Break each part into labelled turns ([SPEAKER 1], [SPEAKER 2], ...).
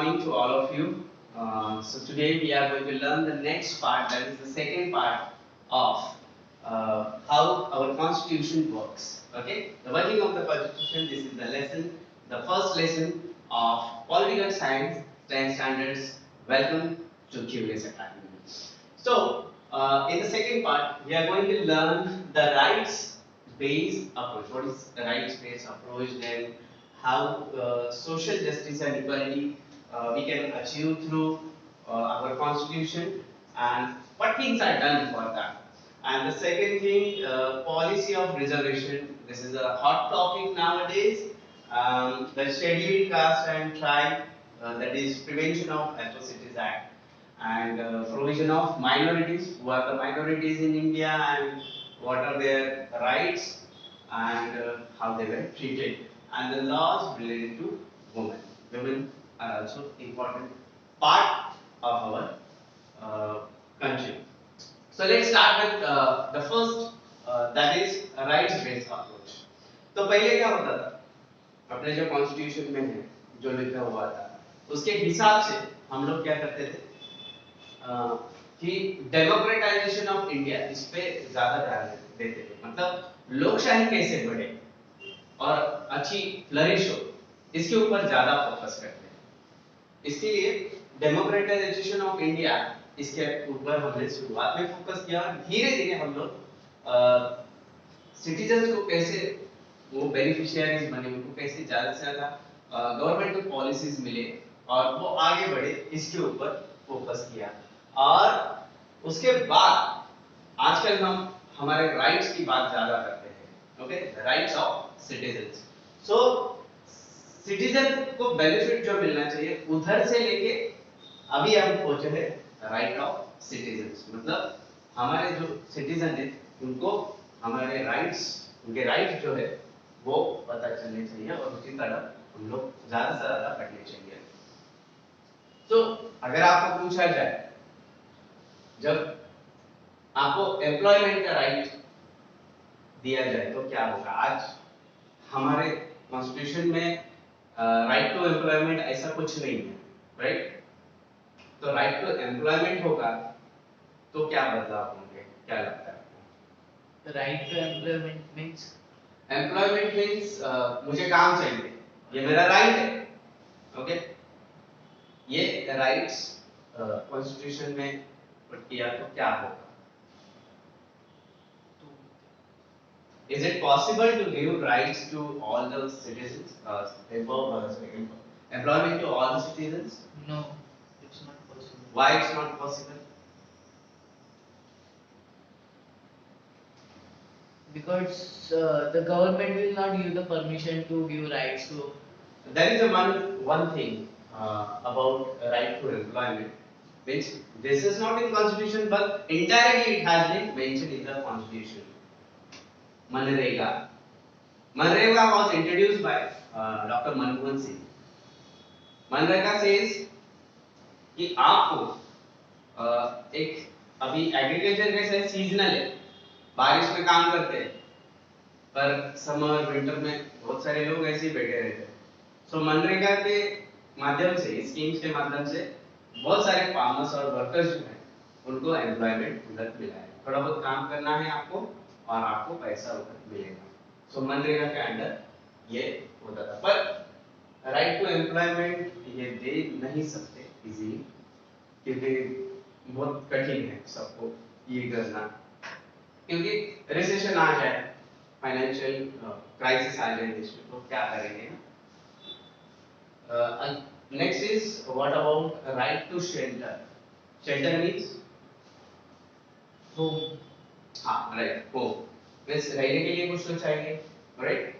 [SPEAKER 1] morning to all of you. So today we are going to learn the next part, that is the second part of how our constitution works. Okay, the working of the constitution. This is the lesson, the first lesson of political science 10 standards. Welcome to QS Academy. So in the second part, we are going to learn the rights-based approach. What is the rights-based approach? Then how social justice and equality we can achieve through our constitution, and what things are done for that. And the second thing, policy of reservation. This is a hot topic nowadays. The Scheduled Caste and Tribe, that is Prevention of Atrocities Act, and provision of minorities. Who are the minorities in India, and what are their rights, and how they were treated, and the laws related to women. Women are also important part of our country. So let's start with the first, that is rights based approach. तो पहले क्या होता था, अपने जो constitution में है जो लिखा हुआ था उसके हिसाब से हम लोग क्या करते थे कि डेमोक्रेटाइजेशन ऑफ इंडिया इस पे ज्यादा ध्यान देते थे। मतलब लोकशाही कैसे बढ़े और अच्छी फ्लरिश हो, इसके ऊपर ज्यादा फोकस करते हैं। इसके लिए डेमोक्रेटाइजेशन ऑफ इंडिया, इसके ऊपर हमने शुरुआत में फोकस किया। धीरे धीरे हम लोग सिटीजन्स को कैसे वो बेनिफिशियरीज बने, उनको कैसे ज्यादा से ज्यादा गवर्नमेंट को पॉलिसीज मिले और वो आगे बढ़े, इसके ऊपर फोकस किया। और उसके बाद आजकल हम हमारे राइट्स की बात ज्यादा करते हैं। Okay, rights of citizens. So citizen को बेनिफिट जो मिलना चाहिए उधर से लेके अभी हम पहुंचे हैं राइट ऑफ सिटीजन्स। मतलब हमारे जो सिटीजन है उनको हमारे राइट्स, उनके राइट जो है वो पता चलने चाहिए और उसी तरह हम लोग ज्यादा से ज्यादा पढ़ने चाहिए। तो अगर आपको पूछा जाए, जब आपको एम्प्लॉयमेंट का राइट दिया जाए तो क्या होगा? आज हमारे कॉन्स्टिट्यूशन में राइट टू एम्प्लॉयमेंट ऐसा कुछ नहीं है, राइट? तो राइट टू एम्प्लॉयमेंट होगा तो क्या बदलाव होंगे, क्या लगता है आपको?
[SPEAKER 2] राइट टू एम्प्लॉयमेंट मींस
[SPEAKER 1] मुझे काम चाहिए, ये मेरा राइट है। ओके, ये राइट्स कॉन्स्टिट्यूशन में पुट किया तो क्या होगा? Is it possible to give rights to all the citizens, employment to all the citizens?
[SPEAKER 2] No, it's not possible.
[SPEAKER 1] Why it's not possible?
[SPEAKER 2] Because the government will not give the permission to give rights to.
[SPEAKER 1] That is one thing about right to employment, which this is not in constitution, but indirectly it has been mentioned in the constitution. Manrega. Manrega was introduced by Dr. Manmohan Singh. Manrega says कि आपको एक अभी agriculture कैसे seasonal है, बारिश में काम करते हैं, पर समर विंटर में बहुत सारे लोग ऐसे ही बैठे रहते हैं। सो मनरेगा के माध्यम से, स्कीम्स के माध्यम से बहुत सारे फार्मर्स और वर्कर्स जो हैं उनको एम्प्लॉयमेंट उधर मिला है। थोड़ा बहुत काम करना है आपको और आपको पैसा उधर मिलेगा। सो मनरेगा के अंडर ये होता था, पर राइट टू एम्प्लॉयमेंट ये दे नहीं सकते इजीली, क्योंकि बहुत कठिन है सबको ये करना, क्योंकि रिसेशन आ जाए, फाइनेंशियल क्राइसिस आ जाए देश में, तो क्या करेंगे? Next is what about right to shelter? Shelter means
[SPEAKER 2] home.
[SPEAKER 1] हाँ, राइट, home means रहने के लिए कुछ तो चाहिए, राइट?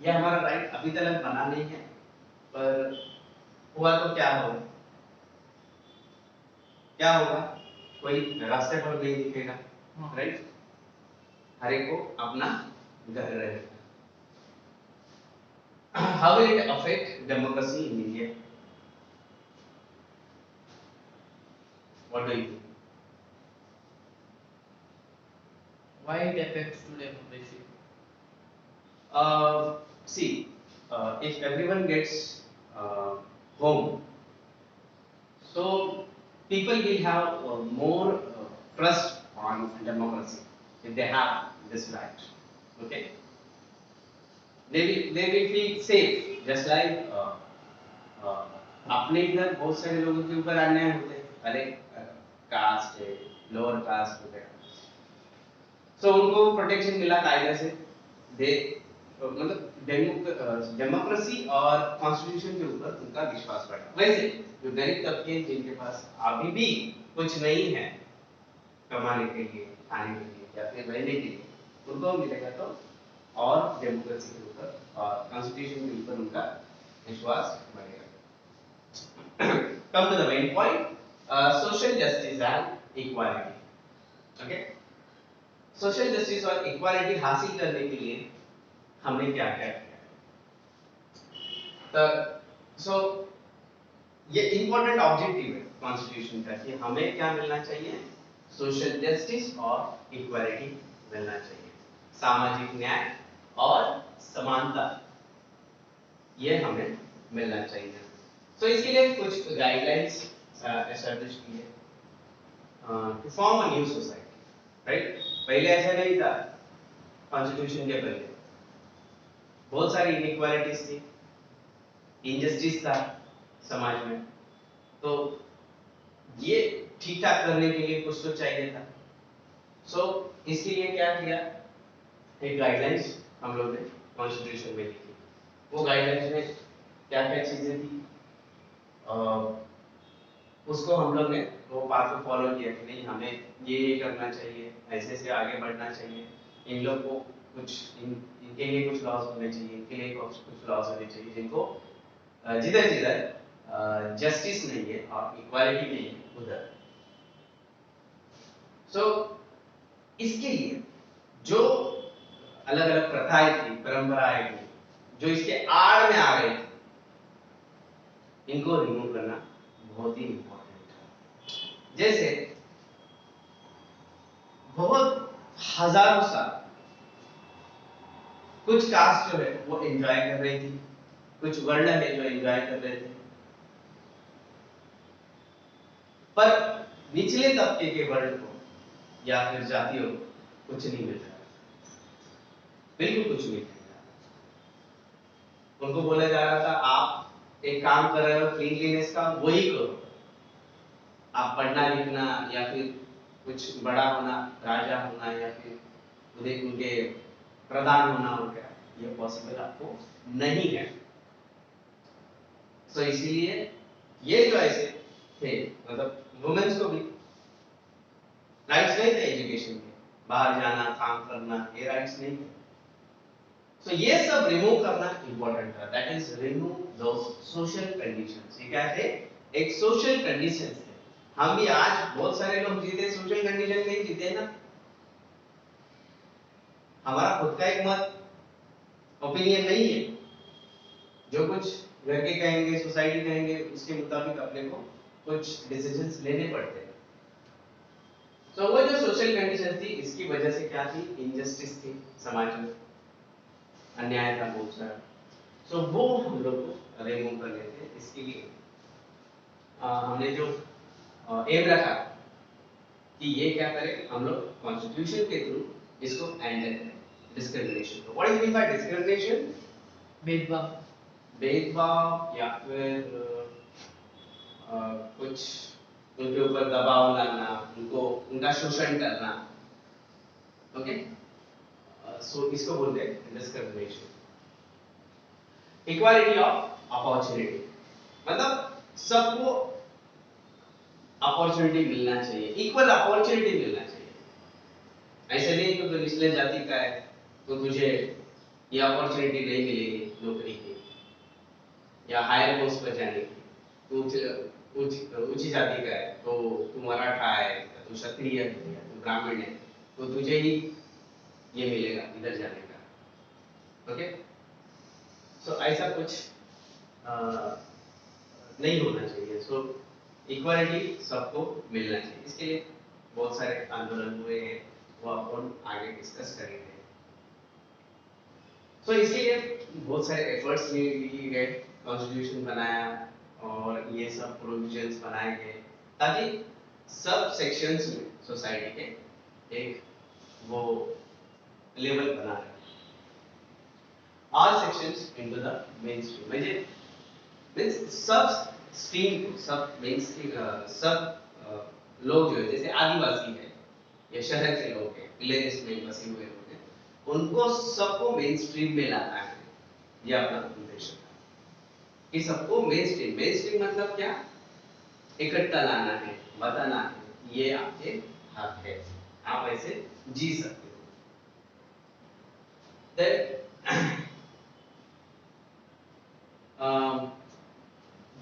[SPEAKER 1] ये हमारा राइट अभी तक बना नहीं है, पर हुआ तो क्या होगा? क्या होगा? कोई रास्ते पर नहीं दिखेगा, राइट? हर एक को अपना घर रहेगा। How will it affect democracy in India? What do you think?
[SPEAKER 2] Why it affects to democracy?
[SPEAKER 1] See, if everyone gets home, So people will have more trust on democracy if they have this right. Okay, they will feel safe, just like uh, अपने इधर बहुत सारे लोगों के ऊपर अन्याय होते हैं, अरे कास्ट है, लोअर कास्ट वगैरह, सो उनको प्रोटेक्शन मिला कायदे से, दे मतलब डेमोक्रेसी और कॉन्स्टिट्यूशन के ऊपर उनका विश्वास बढ़ा। वैसे जो गरीब तबके जिनके पास अभी भी कुछ नहीं है कमाने के लिए, खाने के लिए या फिर रहने के लिए, उनको मिलेगा तो और डेमोक्रेसी के ऊपर और कॉन्स्टिट्यूशन के ऊपर उनका विश्वास बढ़ेगा। Come to the main point, social justice and equality. Okay, social justice और इक्वालिटी हासिल करने के लिए हमने क्या क्या किया, तो सो ये इंपॉर्टेंट ऑब्जेक्टिव है कॉन्स्टिट्यूशन का कि हमें क्या मिलना चाहिए, सोशल जस्टिस और इक्वालिटी मिलना चाहिए, सामाजिक न्याय और समानता ये हमें मिलना चाहिए। तो इसके लिए कुछ गाइडलाइंस एस्टैब्लिश की है to form a new society, right. पहले ऐसा नहीं था, कॉन्स्टिट्यूशन के पहले बहुत सारी इनइक्वालिटीज थी, इनजस्टिस था समाज में, तो ये ठीक ठाक करने के लिए कुछ तो चाहिए था। सो इसके लिए क्या किया, एक गाइडलाइंस हम लोग ने कॉन्स्टिट्यूशन में लिखी। वो गाइडलाइंस में क्या क्या चीजें थी, उसको हम लोग ने वो बात को फॉलो किया कि नहीं हमें ये करना चाहिए, ऐसे से आगे बढ़ना चाहिए, इन लोग को कुछ इनके लिए कुछ लॉस होने चाहिए, इनके लिए कुछ लॉस होने चाहिए, जिनको जिधर जिधर जस्टिस नहीं है और इक्वालिटी नहीं है उधर। सो इसके लिए जो अलग अलग प्रथाएं थी, परंपराएं थी, जो इसके आड़ में आ गई थी, इनको रिमूव करना बहुत ही इंपॉर्टेंट है। जैसे बहुत हजारों साल कुछ कास्ट जो है वो एंजॉय कर रही थी, कुछ वर्ण है जो एंजॉय कर रहे थे, पर निचले तबके के वर्ण को या फिर जातियों को कुछ नहीं मिल रहा, बिल्कुल कुछ नहीं मिल रहा। उनको बोला जा रहा था आप एक काम कर रहे हो क्लीनलीनेस का, वही करो, आप पढ़ना लिखना या फिर कुछ बड़ा होना, राजा होना या फिर उनके प्रधान होना हो गया, ये पॉसिबल आपको नहीं है। तो इसीलिए ये जो ऐसे थे, मतलब वुमेन्स को भी राइट्स नहीं थे एजुकेशन के, बाहर जाना, काम करना, ये राइट्स नहीं थे। तो ये सब रिमूव करना इंपॉर्टेंट था, that is remove those social conditions. ये क्या थे, एक सोशल कंडीशंस थे। हम भी आज बहुत सारे लोग जीते सोशल कंडीशन में ही जीते हैं ना, हमारा खुद का एक मत ओपिनियन नहीं है, जो कुछ घर के कहेंगे, सोसाइटी कहेंगे, उसके मुताबिक अपने को कुछ डिसीजंस लेने पड़ते हैं। तो वो जो सोशल कंडीशन थी, इसकी वजह से क्या थी, इनजस्टिस थी समाज में, अन्याय था बहुत सारा। सो वो हम लोग को रिमूव करने थे। इसके लिए हमने जो एम रखा कि ये क्या करें, हम लोग कॉन्स्टिट्यूशन के थ्रू इसको एंड करें डिस्क्रिमिनेशन को। What is mean by discrimination,
[SPEAKER 2] भेदभाव,
[SPEAKER 1] भेदभाव या फिर कुछ उनके ऊपर दबाव लाना, उनको उनका शोषण करना। ओके, सो इसको बोलते हैं डिस्क्रिमिनेशन। इक्वालिटी ऑफ अपॉर्चुनिटी, मतलब सबको अपॉर्चुनिटी मिलना चाहिए, इक्वल अपॉर्चुनिटी मिलना चाहिए। ऐसे नहीं कि तो निचले जाति का है तो तुझे ये अपॉर्चुनिटी नहीं मिलेगी नौकरी की या हायर पोस्ट पर जाने की, तो ऊंची जाति का है तो तू मराठा है, तू क्षत्रिय है, तू ब्राह्मण है, तो तुझे ही ये मिलेगा इधर जाने का। ओके, सो ऐसा कुछ नहीं होना चाहिए। सो इक्वालिटी सबको मिलना चाहिए। इसके लिए बहुत सारे आंदोलन हुए हैं, वो अपन आगे डिस्कस करेंगे। सो इसके लिए बहुत सारे एफर्ट्स लिए गए, कॉन्स्टिट्यूशन बनाया और ये सब प्रोविजंस बनाए गए ताकि सब सेक्शंस में सोसाइटी के एक वो लेवल बना रहे। All sections into the main stream म्हणजे मीन्स सब स्ट्रीम को सब मेन स्ट्रीम सब लोग जो है जैसे आदिवासी है या शहर के लोग हैं विलेजेस में बसे हुए लोग हैं उनको सबको मेन स्ट्रीम में लाना है। ये अपना उद्देश्य था कि सबको मेन स्ट्रीम मतलब क्या इकट्ठा लाना है बताना है ये आपके हक है आप ऐसे जी सकते हो।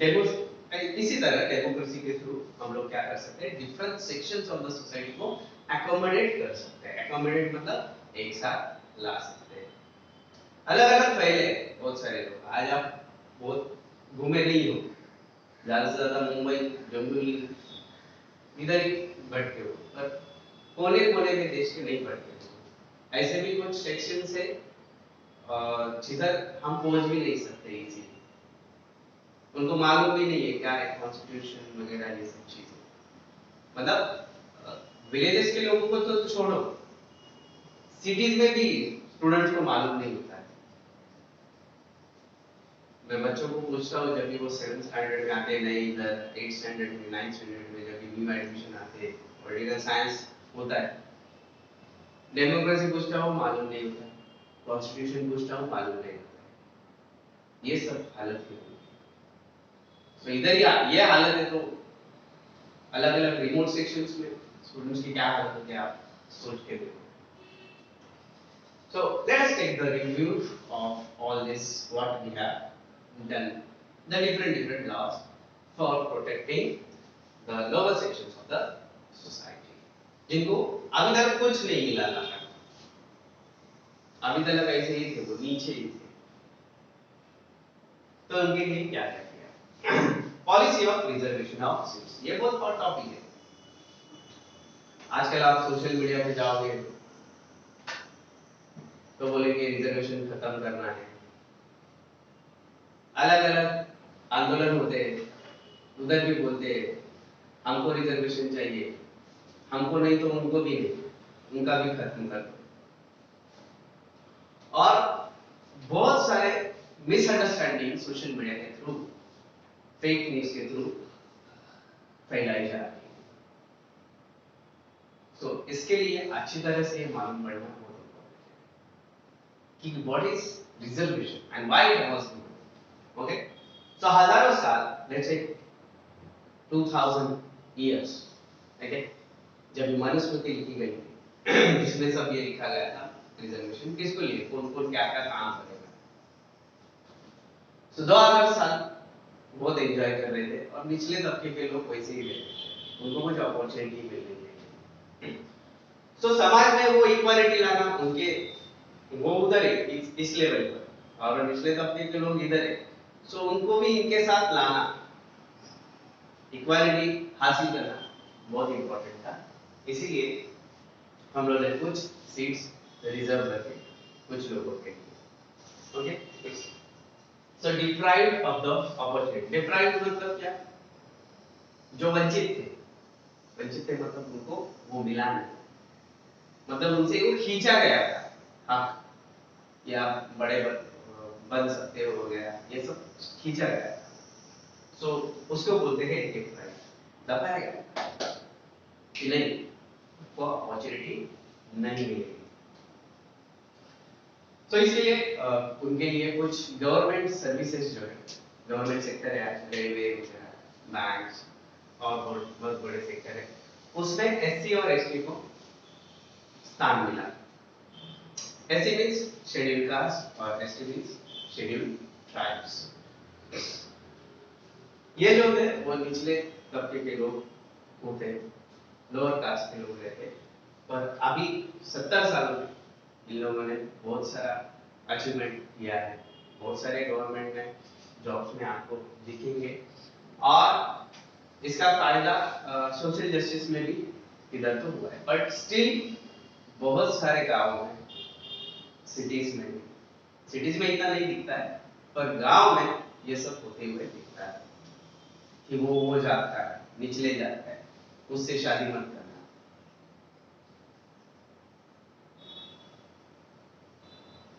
[SPEAKER 1] डेमो इसी तरह डेमोक्रेसी के थ्रू हम लोग क्या कर सकते हैं different sections of the society को एकोमोडेट कर सकते हैं। एकोमोडेट मतलब एक साथ ला सकते हैं। अलग अलग फैले बहुत सारे लोग आज आप बहुत घूमे नहीं हो ज्यादा से ज्यादा मुंबई जम्मू इधर ही भटके हो पर कोने कोने में देश के नहीं भटके हो। ऐसे भी कुछ सेक्शंस है जिधर हम पहुंच भी नहीं सकते इजीली उनको मालूम भी नहीं है क्या है कॉन्स्टिट्यूशन वगैरह ये सब चीजें मतलब विलेजेस के लोगों को तो छोड़ो सिटीज में भी स्टूडेंट्स को मालूम नहीं होता है। मैं बच्चों को पूछता हूँ जब भी वो 7th स्टैंडर्ड में आते हैं नहीं इधर 8th स्टैंडर्ड में 9th स्टैंडर्ड में जब भी न्यू एडमिशन आते हैं पॉलिटिकल साइंस होता है डेमोक्रेसी पूछता हूँ मालूम नहीं होता कॉन्स्टिट्यूशन पूछता हूँ मालूम नहीं होता ये सब हालत है। तो इधर ही ये हालत है तो अलग अलग रिमोट सेक्शंस में स्टूडेंट्स की क्या हालत होती है आप सोच के देखो। So let's take the review of all this what we have done the different laws for protecting the lower sections of the society जिनको अभी तक कुछ नहीं मिला था अभी तक ऐसे ही थे वो नीचे ही थे तो उनके लिए क्या किया policy of reservation of seats ये बहुत बड़ा टॉपिक है। आजकल आप सोशल मीडिया पे जाओगे तो बोलेंगे रिजर्वेशन खत्म करना है अलग अलग आंदोलन होते हैं उधर भी बोलते हैं हमको रिजर्वेशन चाहिए हमको नहीं तो उनको भी नहीं उनका भी खत्म कर दो और बहुत सारे मिसअंडरस्टैंडिंग सोशल मीडिया के थ्रू फेक न्यूज के थ्रू फैलाई जा रही है। तो इसके लिए अच्छी तरह से मालूम पड़ना बहुत इम्पोर्टेंट है कि what is reservation and why it was given. Okay so हजारों साल लेट्स से 2000 इयर्स ओके जब मनुस्मृति लिखी गई थी जिसमें सब ये लिखा गया था रिजर्वेशन किसको लिए कौन कौन क्या क्या काम करेगा। सो 2000 साल बहुत एंजॉय कर रहे थे और निचले तबके के लोग वैसे ही रहते थे उनको कुछ अपॉर्चुनिटी मिल रही है। सो समाज में वो इक्वालिटी लाना उनके वो उधर है इस लेवल पर और निचले तबके के लोग इधर है सो उनको भी इनके साथ लाना इक्वालिटी हासिल करना बहुत इंपॉर्टेंट था। इसीलिए हम लोगों ने कुछ सीट्स रिजर्व रखे कुछ लोगों के लिए। Okay so deprived of the opportunity deprived मतलब क्या जो वंचित थे मतलब उनको वो मिला नहीं मतलब उनसे वो खींचा गया था हाँ कि आप बड़े बन सकते हो गया ये सब खींचा गया था। सो उसको बोलते हैं डिप्राइव्ड दबाया गया कि नहीं वो अपॉर्चुनिटी नहीं मिलेगी। तो इसलिए उनके लिए कुछ गवर्नमेंट सर्विसेज जो है गवर्नमेंट सेक्टर है रेलवे बैंक्स और बहुत बड़े सेक्टर है उसमें एससी और एसटी को स्थान मिला। एससी मींस शेड्यूल्ड कास्ट और एसटी मींस शेड्यूल्ड ट्राइब्स। ये जो है वो निचले तबके के लोग होते हैं लोअर कास्ट के लोग रहते हैं पर अभी 70 सालों में इन लोगों ने बहुत सारा अचीवमेंट किया है बहुत सारे गवर्नमेंट में जॉब्स में आपको दिखेंगे और इसका फायदा सोशल जस्टिस में भी इधर तो हुआ है बट स्टिल बहुत सारे गांव में सिटीज में इतना नहीं दिखता है पर गांव में ये सब होते हुए दिखता है। कि वो जात का है, निचले जात का है, उससे शादी मत करना।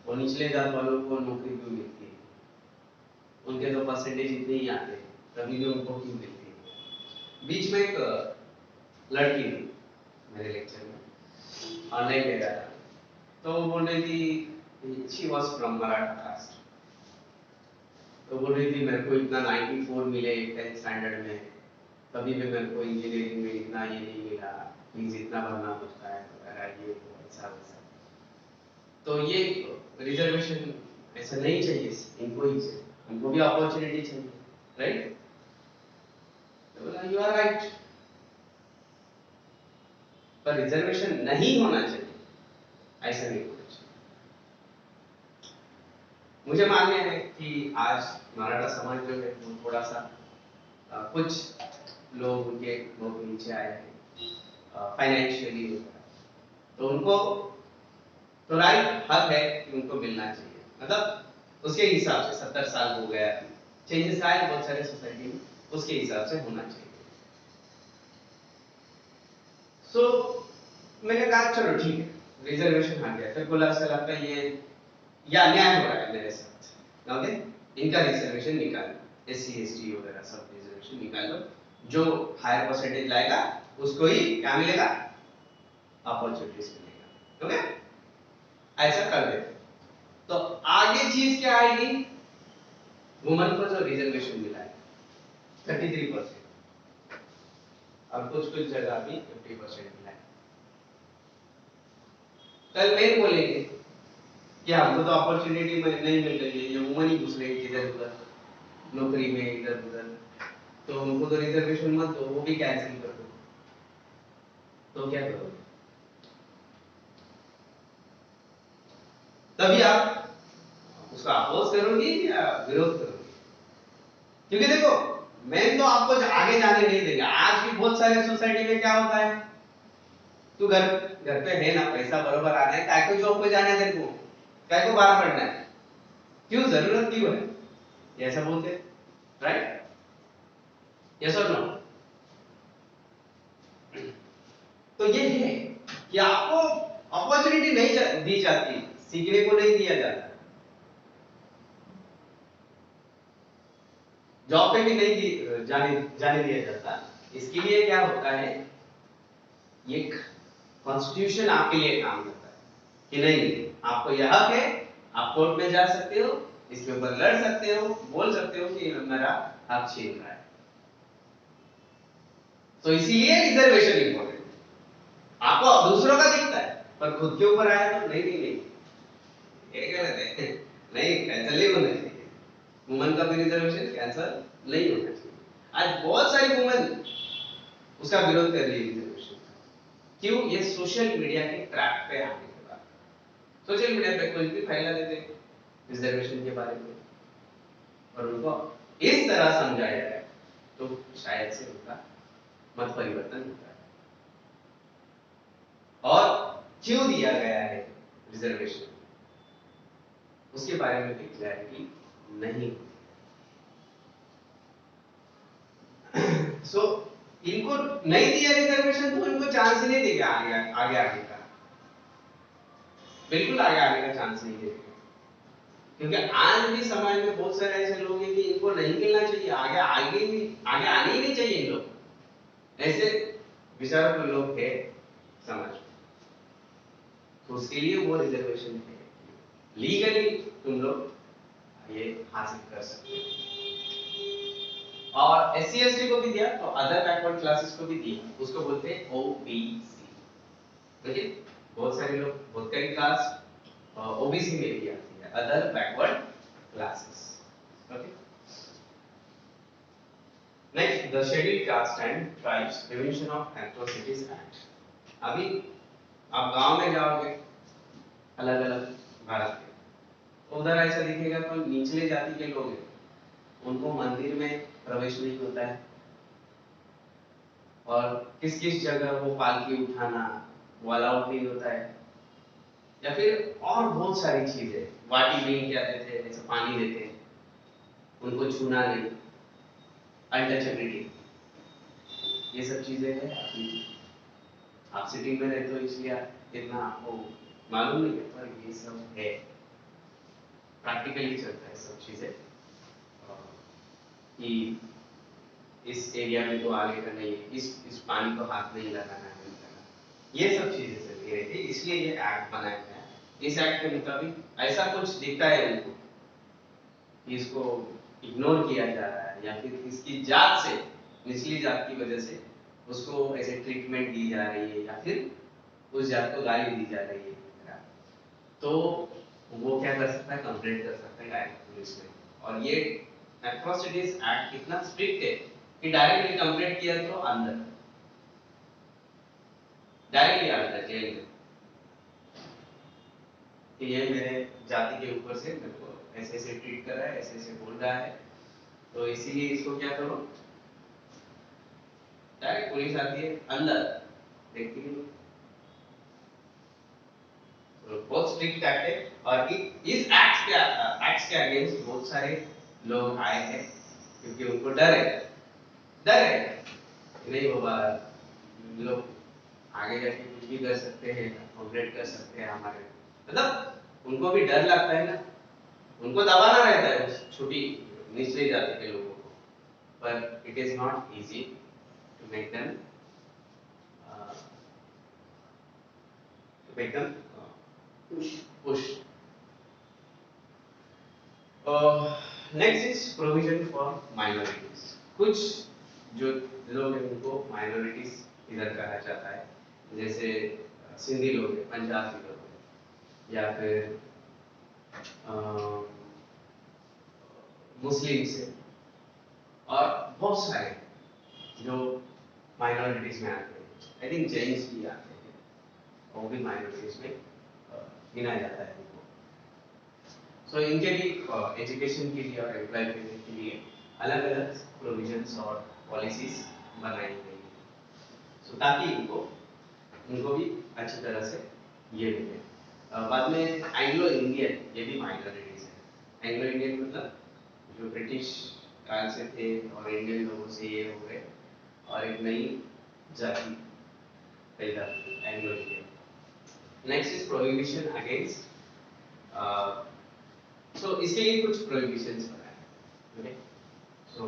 [SPEAKER 1] वो निचले जात वालों को नौकरी क्यों मिलती है? उनके तो परसेंटेज इतने ही आते हैं, तभी भी उनको क्यों मिलती है? बीच में एक लड़की थी मेरे लेक्चर में, ऑनलाइन ले रहा था, तो वो बोल रही थी she was from Maratha caste, तो बोल रही थी मेरे को इतना 94 मिले 10th स्टैंडर्ड में, कभी भी मेरे को इंजीनियरिंग में इतना ये नहीं मिला, फीस इतना भरना पड़ता है वगैरह, ये ऐसा वैसा। तो ये रिजर्वेशन ऐसा नहीं चाहिए इनको ही चाहिए, हमको भी अपॉर्चुनिटी चाहिए, राइट? तो बोला यू आर राइट, पर रिजर्वेशन नहीं होना चाहिए, ऐसा नहीं होना चाहिए। मुझे मानना है कि आज मराठा समाज जो है वो थोड़ा सा कुछ लोग उनके बहुत नीचे आए हैं फाइनेंशियली, तो उनको तो राइट हक है कि उनको मिलना चाहिए, मतलब उसके हिसाब से 70 साल हो गया, चेंजेस आए बहुत सारे सोसाइटी में, उसके हिसाब से होना चाहिए। सो मैंने कहा चलो ठीक है, रिजर्वेशन आ गया, फिर बोला ऐसा लगता है ये अन्याय हो रहा है मेरे साथ, ओके इनका रिजर्वेशन निकालो, SC ST वगैरह सब रिजर्वेशन निकालो, जो हायर परसेंटेज लाएगा उसको ही क्या मिलेगा, अपॉर्चुनिटीज मिलेगा, ओके ऐसा कर देते। तो आगे चीज क्या आएगी, वुमन को जो रिजर्वेशन मिला है 33%, और कुछ कुछ जगह भी 50% मिला है। कल मेल बोलेंगे कि हमको तो अपॉर्चुनिटी नहीं मिल रही है, ये वुमन ही घुस रही है इधर उधर नौकरी में इधर उधर, तो उनको तो रिजर्वेशन मत दो, वो भी कैंसिल कर दो, तो क्या करोगे? तभी आप उसका अपोज करोगे या विरोध करोगे? क्योंकि देखो मैं तो आपको आगे जाने नहीं देंगे। आज भी बहुत सारे सोसाइटी में क्या होता है, तू घर घर पे है ना, पैसा बरोबर आ रहा है, काय को जॉब पे जाना है तेरे को, काय को बाहर पढ़ना है, क्यों जरूरत क्यों है, ये ऐसा बोलते, राइट? यस और नो? तो ये है कि आपको अपॉर्चुनिटी नहीं दी जाती, सीखने को नहीं दिया जाता, जॉब पे भी नहीं जाने दिया जाता। इसके लिए क्या होता है, ये कॉन्स्टिट्यूशन आपके लिए काम करता है कि नहीं आपको यह हक है, आप कोर्ट में जा सकते हो, इसके ऊपर लड़ सकते हो, बोल सकते हो कि मेरा हक छीन रहा है। तो इसीलिए रिजर्वेशन इंपॉर्टेंट है। आपको दूसरों का दिखता है पर खुद के ऊपर आया तो नहीं, ये गलत है, नहीं कैंसिल नहीं होना चाहिए, वुमन का भी रिजर्वेशन कैंसिल नहीं होना चाहिए। आज बहुत सारी वुमन उसका विरोध कर रही है रिजर्वेशन, क्यों? ये सोशल मीडिया के ट्रैप पे आने के बाद सोशल मीडिया पे कुछ भी फैला देते रिजर्वेशन के बारे में, और उनको इस तरह समझाया जाए तो शायद से उनका मत परिवर्तन होता है। और क्यों दिया गया है रिजर्वेशन, उसके बारे में भी क्लैरिटी नहीं। सो इनको नहीं दिया रिजर्वेशन तो इनको चांस ही नहीं देगा आगे का, बिल्कुल आगे का चांस नहीं देगा, क्योंकि आज भी समाज में बहुत सारे ऐसे लोग हैं कि इनको नहीं मिलना चाहिए, आगे आने ही नहीं चाहिए इन लोग, ऐसे विचारों के लोग हैं समाज में। तो उसके लिए वो रिजर्वेशन है, लीगली तुम लोग ये हासिल कर सकते हो। और SC ST को भी दिया तो अदर बैकवर्ड क्लासेस को भी दिया, उसको बोलते हैं OBC, देखिए बहुत सारे लोग, बहुत कई क्लास OBC में भी आती है, other backward classes, okay. Next the scheduled caste and tribes prevention of atrocities act. अभी आप गांव में जाओगे अलग अलग भारत के, तो उधर ऐसा दिखेगा तो निचले जाति के लोग हैं, उनको मंदिर में प्रवेश नहीं होता है, और किस किस जगह वो पालकी उठाना वो अलाउड नहीं होता है, या फिर और बहुत सारी चीजें, वाटी में क्या देते हैं, जैसे पानी देते हैं, उनको छूना नहीं, अनटचेबिलिटी, ये सब चीजें हैं। आप सिटी में रहते हो इसलिए इतना आपको मालूम नहीं है, पर ये सब है, प्रैक्टिकली चलता है सब चीजें। कि इस एरिया में तो आगे का नहीं है, इस पानी को हाथ नहीं लगाना है, ये सब चीजें चलती रहती है, इसलिए ये एक्ट बनाया गया है। इस एक्ट के मुताबिक ऐसा कुछ दिखता है उनको कि इसको इग्नोर किया जा रहा है या फिर इसकी जात से, निचली जात की वजह से उसको ऐसे ट्रीटमेंट दी जा रही है या फिर उस जात को गाली दी जा रही है, तो वो क्या कर सकता है, कंप्लेंट कर सकता है डायरेक्ट पुलिस में। और ये एट्रोसिटीज एक्ट कितना स्ट्रिक्ट है कि डायरेक्टली कंप्लेंट किया तो अंदर, डायरेक्टली अंदर जेल में, कि ये मेरे जाति के ऊपर से मेरे को ऐसे ऐसे ट्रीट कर रहा है, ऐसे ऐसे बोल रहा है, तो इसीलिए इसको क्या करो, डायरेक्ट पुलिस आती है अंदर, देखती है। तो बहुत स्ट्रिक्ट एक्ट है। और इस एक्ट के अगेंस्ट बहुत सारे लोग आए हैं, क्योंकि उनको डर है नहीं होगा, लोग आगे जाके कुछ भी कर सकते हैं, कंप्लेंट कर सकते हैं हमारे, मतलब उनको भी डर लगता है ना, उनको दबाना रहता है उस छोटी निचली जाति के लोगों को, पर it is not easy to make them push. Next is provision for minorities. कुछ जो लोग हैं उनको minorities इधर कहा जाता है, जैसे सिंधी लोग हैं, पंजाबी लोग हैं, या फिर मुस्लिम से, और बहुत सारे जो माइनॉरिटीज में आते हैं। आई थिंक जैन्स भी आते हैं, वो भी माइनॉरिटीज में गिना जाता है उनको। सो इनके भी एजुकेशन के लिए और एम्प्लॉयमेंट के लिए अलग अलग प्रोविजंस और पॉलिसीज बनाई गई है, सो ताकि उनको भी अच्छी तरह से ये मिले। बाद में एंग्लो इंडियन, ये भी माइनॉरिटीज है। एंग्लो इंडियन मतलब जो ब्रिटिश काल से थे और इंडियन लोगों से ये हो गए और एक नई जाति पैदा हुई, Anglo Indian. Next is prohibition against, so इसके लिए कुछ प्रोहिबिशंस बनाए, ओके। सो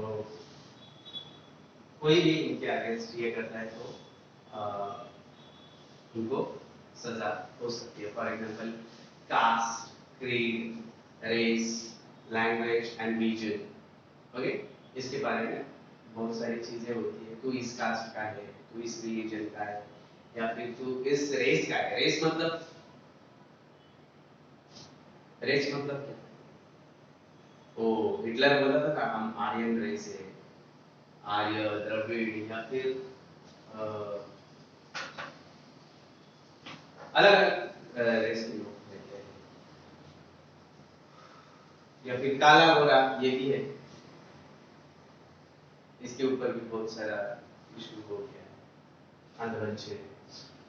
[SPEAKER 1] कोई भी इनके अगेंस्ट ये करता है तो उनको सजा हो सकती है। For example caste, creed, race, language and region, okay, इसके बारे में बहुत सारी चीजें होती है। तू इस कास्ट का है, तू इस रिलीजन का है, या फिर तू इस रेस का है। रेस मतलब क्या? ओ हिटलर बोला था ना, हम आर्यन रेस है, आर्य, द्रविड़, या फिर अलग अलग रेस के लोग रहते हैं, या फिर काला गोरा, ये भी है। इसके ऊपर भी बहुत सारा इशू हो गया है आंदोलन से।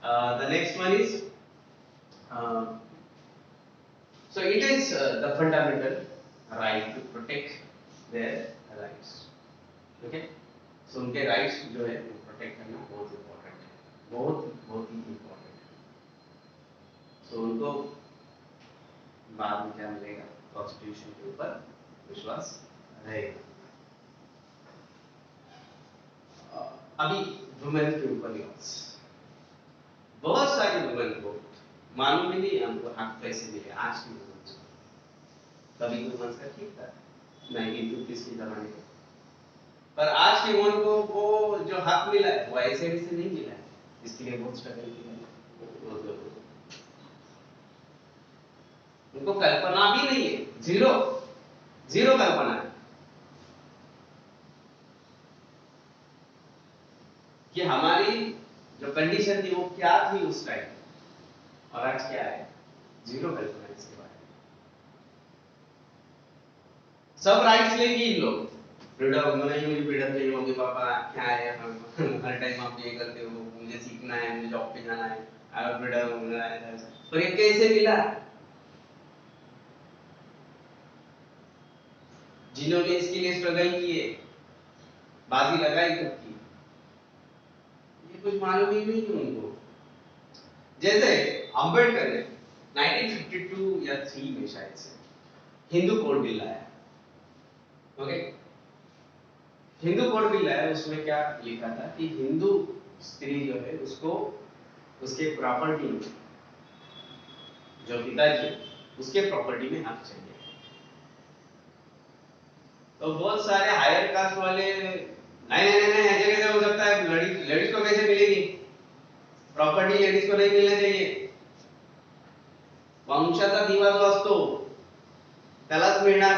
[SPEAKER 1] The next one is, so it is the fundamental right to protect their rights, okay। so उनके राइट्स जो है वो प्रोटेक्ट करना बहुत इम्पोर्टेंट है, बहुत ही इम्पोर्टेंट है। so उनको बाद में क्या मिलेगा, कॉन्स्टिट्यूशन के ऊपर विश्वास रहेगा। अभी वुमेन के ऊपर लॉस, बहुत सारी वुमेन को मालूम भी नहीं हमको हक कैसे मिले। आज की वुमेन कभी वुमेन का ठीक था 1950 के जमाने में, पर आज की वुमेन को वो जो हक मिला है वो ऐसे वैसे नहीं मिला है, इसके लिए बहुत स्ट्रगल किया है बहुत लोगों को। उनको कल्पना भी नहीं है, जीरो कल्पना है कि हमारी जो कंडीशन थी वो क्या थी उस टाइम, और आज क्या है, जीरो कल्पना है इसके बारे में। सब राइट्स लेंगे इन लोग, फ्रीडम नहीं, मुझे फ्रीडम चाहिए, मम्मी पापा क्या है, हर टाइम आप ये करते हो, मुझे सीखना है, मुझे जॉब पे जाना है, आई हैव फ्रीडम, पर ये कैसे मिला? जिन्होंने इसके लिए स्ट्रगल किए, बाजी लगाई कब की, ये कुछ मालूम ही नहीं उनको। जैसे अंबेडकर ने 1952 या 3 में शायद से हिंदू कोड बिल लाया, ओके। हिंदू कोड बिल लाया, उसमें क्या लिखा था कि हिंदू स्त्री जो है उसको उसके प्रॉपर्टी में, जो पिताजी उसके प्रॉपर्टी में हक चाहिए। तो बहुत सारे हायर कास्ट वाले नहीं नहीं नहीं ऐसे कैसे हो सकता है, लेडीज को कैसे मिलेगी प्रॉपर्टी, लेडीज को नहीं मिलना चाहिए, वंशाचा दिवा जो असतो त्यालाच मिळणार।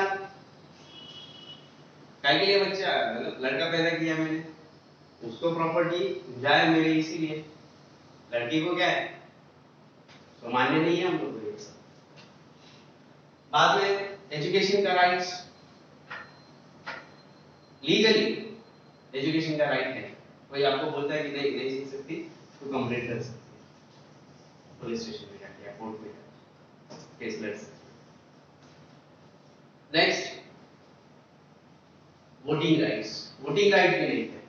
[SPEAKER 1] काय के लिए बच्चा लड़का पैदा किया मैंने, उसको प्रॉपर्टी जाए मेरे, इसीलिए लड़की को क्या है तो मान्य नहीं है हम लोग को ये सब। बाद में एजुकेशन का राइट्स, लीगली एजुकेशन का राइट है, कोई आपको बोलता है कि नहीं नहीं सीख सकती तो कंप्लेंट कर सकती है, पुलिस स्टेशन में जाके या कोर्ट में जाके केस लड़ सकती है। Next voting rights, voting right भी नहीं थे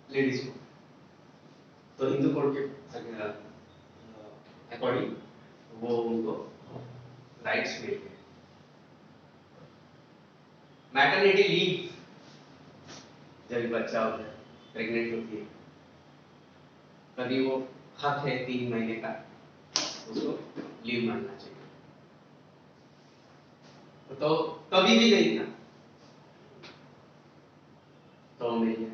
[SPEAKER 1] लेडीज को, तो हिंदू कोड के अकॉर्डिंग वो उनको राइट्स मिल गए। मैटरनिटी लीव, जब बच्चा होता है प्रेग्नेंट होती है तभी वो हक है 3 महीने का, उसको लीव मानना चाहिए। तो कभी भी नहीं था तो मिल गया।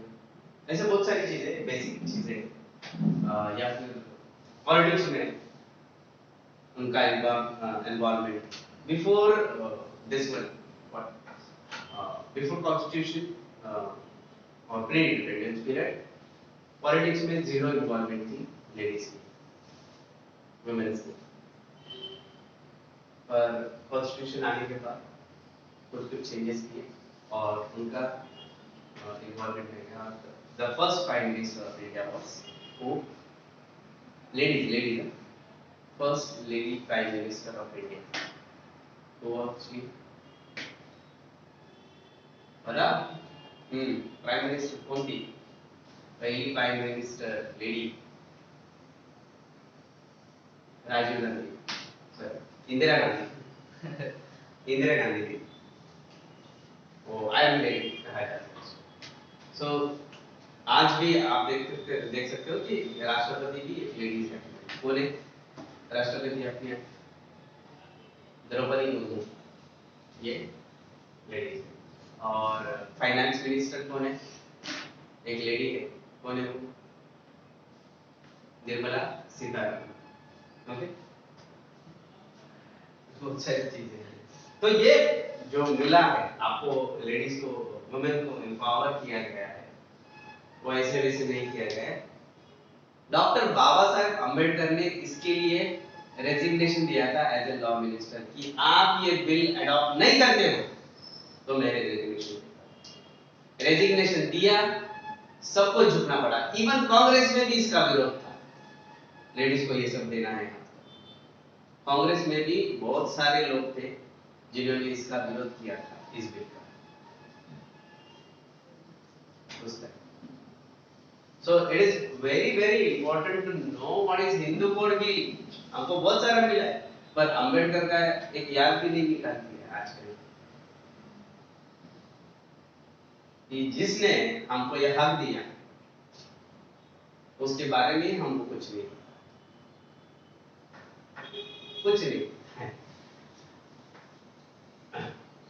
[SPEAKER 1] ऐसे बहुत सारी चीजें, बेसिक चीजें, या फिर पॉलिटिक्स में उनका involvement before this one, what before constitution और प्री इंडिपेंडेंस पीरियड पॉलिटिक्स में जीरो इन्वॉल्वमेंट थी लेडीज की, वुमेन्स की। पर कॉन्स्टिट्यूशन आने के बाद कुछ कुछ चेंजेस किए और उनका इन्वॉल्वमेंट है। The first prime minister of India was who, ladies first lady prime minister of India तो एक्चुअली बता, प्राइम मिनिस्टर कौन थी, पहली prime minister lady Rajiv Gandhi, sir Indira Gandhi Indira Gandhi थी, वो आयरन लेडी कहा जाता है। सो आज भी आप देख सकते हो कि राष्ट्रपति भी एक लेडीज है। कौन है राष्ट्रपति अपने, द्रौपदी मुर्मू, ये लेडीज है। और फाइनेंस मिनिस्टर कौन है, एक लेडी है, कौन है वो, निर्मला सीतारमण, ओके। बहुत सारी चीजें हैं। तो ये जो मिला है आपको, लेडीज को, वुमेन को एम्पावर किया गया है, वो ऐसे वैसे नहीं किया गया है। डॉक्टर बाबा साहेब अम्बेडकर ने इसके लिए रेजिग्नेशन दिया था एज ए लॉ मिनिस्टर कि आप ये बिल अडॉप्ट नहीं करते हो तो मैं रेजिग्नेशन दिया, सबको झुकना पड़ा। इवन कांग्रेस में भी इसका विरोध था, लेडीज को ये सब देना है। कांग्रेस में भी बहुत सारे लोग थे जिन्होंने इसका विरोध किया था, इस बिल का। So it is very important to know what is Hindu code bill। हमको बहुत सारा मिला है पर अंबेडकर का एक याद भी नहीं निकालती है आजकल कि जिसने हमको यह हक दिया उसके बारे में हमको कुछ नहीं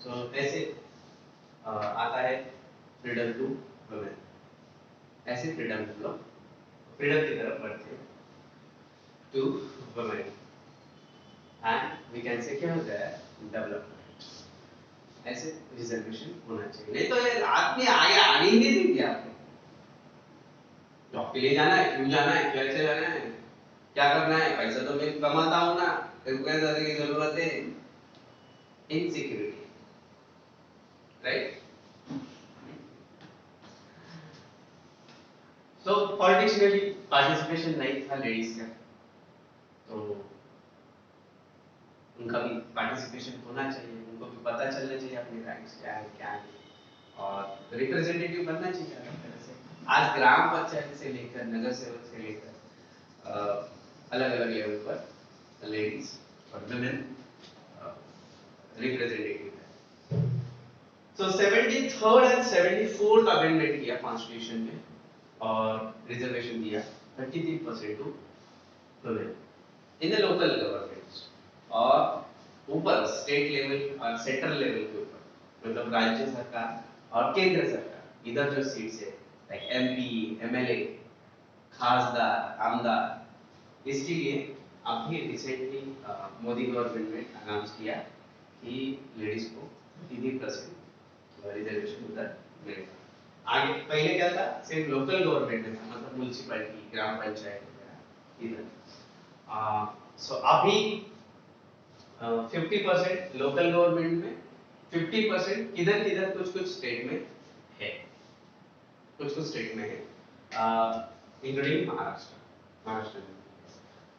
[SPEAKER 1] So ऐसे आता है फ्रीडम टू वुमेन, ऐसे फ्रीडम टू लो, फ्रीडम की तरफ बढ़ते to women and we can say क्या होता है डेवलपमेंट। ऐसे रिजर्वेशन होना चाहिए, नहीं तो ये आदमी आगे आने ही नहीं देंगे आपको। जॉब के लिए जाना है, क्यों जाना है, कैसे जाना है, क्या करना है, पैसा तो मैं कमाता हूं ना, तेरे को क्या जाने की जरूरत है, इनसिक्योरिटी, राइट। सो पॉलिटिक्स में भी पार्टिसिपेशन नहीं था लेडीज का, तो उनका भी पार्टिसिपेशन होना चाहिए, उनको भी पता चलना चाहिए अपने राइट्स क्या है क्या नहीं। और रिप्रेजेंटेटिव बनना चाहिए अलग तरह से। आज ग्राम पंचायत से लेकर नगर सेवक से लेकर अलग अलग लेवल पर लेडीज और वुमेन रिप्रेजेंटेटिव है। So 73rd and 74th amendment किया कॉन्स्टिट्यूशन में और रिजर्वेशन दिया 33% to women in the local governments और ऊपर स्टेट लेवल और सेंट्रल लेवल के ऊपर मतलब राज्य सरकार और केंद्र सरकार इधर जो सीट्स है लाइक एमपी एमएलए खासदार आमदार इसके लिए अभी रिसेंटली मोदी गवर्नमेंट ने अनाउंस किया कि लेडीज को 33% रिजर्वेशन उधर मिलेगा। आगे पहले क्या था सिर्फ लोकल गवर्नमेंट में था मतलब म्युनिसिपैलिटी ग्राम पंचायत वगैरह इधर। सो अभी 50% लोकल गवर्नमेंट में 50% किधर किधर कुछ कुछ स्टेट में है कुछ कुछ स्टेट में है इंक्लूडिंग महाराष्ट्र में।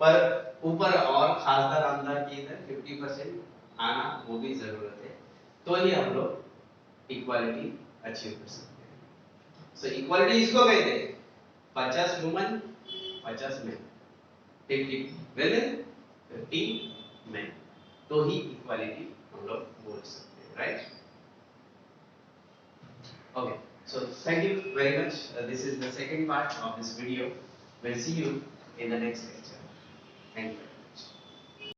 [SPEAKER 1] पर ऊपर और खासदार आमदार की इधर 50% आना वो भी जरूरत है तो ही हम लोग इक्वालिटी अचीव कर सकते हैं। सो इक्वालिटी इसको कहते हैं 50 वुमेन 50 मेन 50 women 50 men तो ही इक्वालिटी हम लोग बोल सकते हैं right. Okay, so thank you very much. This is the second part of this video. We'll see you in the next lecture. Thank you.